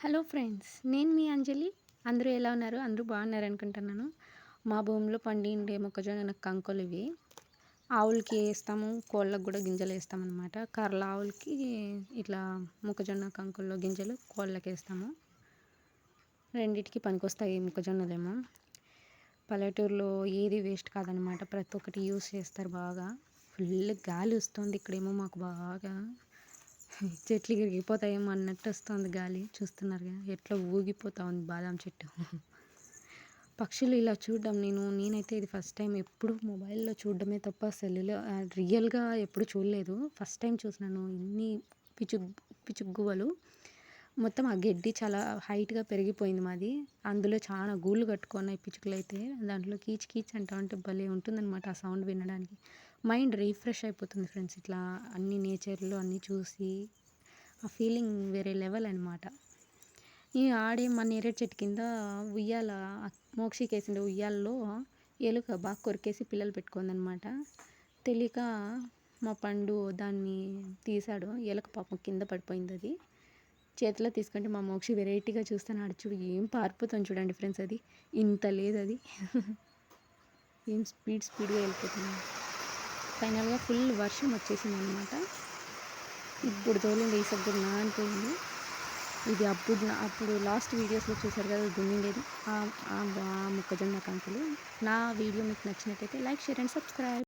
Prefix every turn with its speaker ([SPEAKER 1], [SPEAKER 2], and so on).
[SPEAKER 1] Hello friends, నేను మీ అంజలి. అందరూ ఎలా ఉన్నారు? అందరూ బాగున్నారు అనుకుంటున్నాను. మా భూమిలో పండిండే మొక్కజొన్న కంకులు ఇవి. ఆవులకి వేస్తాము, కోళ్ళకు కూడా గింజలు వేస్తామన్నమాట. కర్ల ఆవులకి ఇట్లా మొక్కజొన్న కంకుల్లో గింజలు కోళ్ళకి వేస్తాము. రెండిటికి పనికొస్తాయి మొక్కజొన్నలేమో. పల్లెటూరులో ఏది వేస్ట్ కాదనమాట, ప్రతి ఒక్కటి యూస్ చేస్తారు బాగా. ఫుల్ గాలి వస్తుంది ఇక్కడేమో మాకు బాగా. చెట్లు విరిగిపోతాయేమో అన్నట్టు వస్తుంది గాలి. చూస్తున్నారుగా ఎట్లా ఊగిపోతా ఉంది బాదాం చెట్టు. పక్షులు ఇలా చూడడం నేనైతే ఇది ఫస్ట్ టైం. ఎప్పుడు మొబైల్లో చూడడమే తప్ప సెల్లులో రియల్గా ఎప్పుడు చూడలేదు. ఫస్ట్ టైం చూసినాను ఇన్ని పిచుగువ్వలు. మొత్తం ఆ గడ్డి చాలా హైట్గా పెరిగిపోయింది మాది. అందులో చాలా గూళ్ళు కట్టుకున్నాయి పిచ్చుకలు అయితే. దాంట్లో కీచ్ కీచ్ అంటా ఉంటే భలే ఉంటుందన్నమాట ఆ సౌండ్ వినడానికి. మైండ్ రీఫ్రెష్ అయిపోతుంది ఫ్రెండ్స్. ఇట్లా అన్ని నేచర్లో అన్నీ చూసి ఆ ఫీలింగ్ వేరే లెవెల్ అనమాట. ఈ ఆడే మా నేరేడు చెట్టు కింద ఉయ్యాల మోక్షికి వేసిండే ఉయ్యాలలో ఎలుక బాగా కొరికేసి పిల్లలు పెట్టుకుందనమాట. తెలియక మా పండు దాన్ని తీశాడు. ఎలుక పాపం కింద పడిపోయింది. అది చేతిలో తీసుకుంటే మా మోక్షి వెరైటీగా చూస్తున్నాడు. చూడు ఏం పారిపోతుంది చూడండి ఫ్రెండ్స్. అది ఇంత లేదు, అది ఏం స్పీడ్గా వెళ్ళిపోతుంది. ఫైనల్గా ఫుల్ వర్షం వచ్చేసింది అనమాట. ఇప్పుడు తోలింది ఈసగ్గురు నానిపోయింది. ఇది అప్పుడు లాస్ట్ వీడియోస్లో చూసారు కదా దున్నిండేది ఆ మొక్కజొన్న కంకులు. నా వీడియో మీకు నచ్చినట్టయితే లైక్, షేర్ అండ్ సబ్స్క్రైబ్.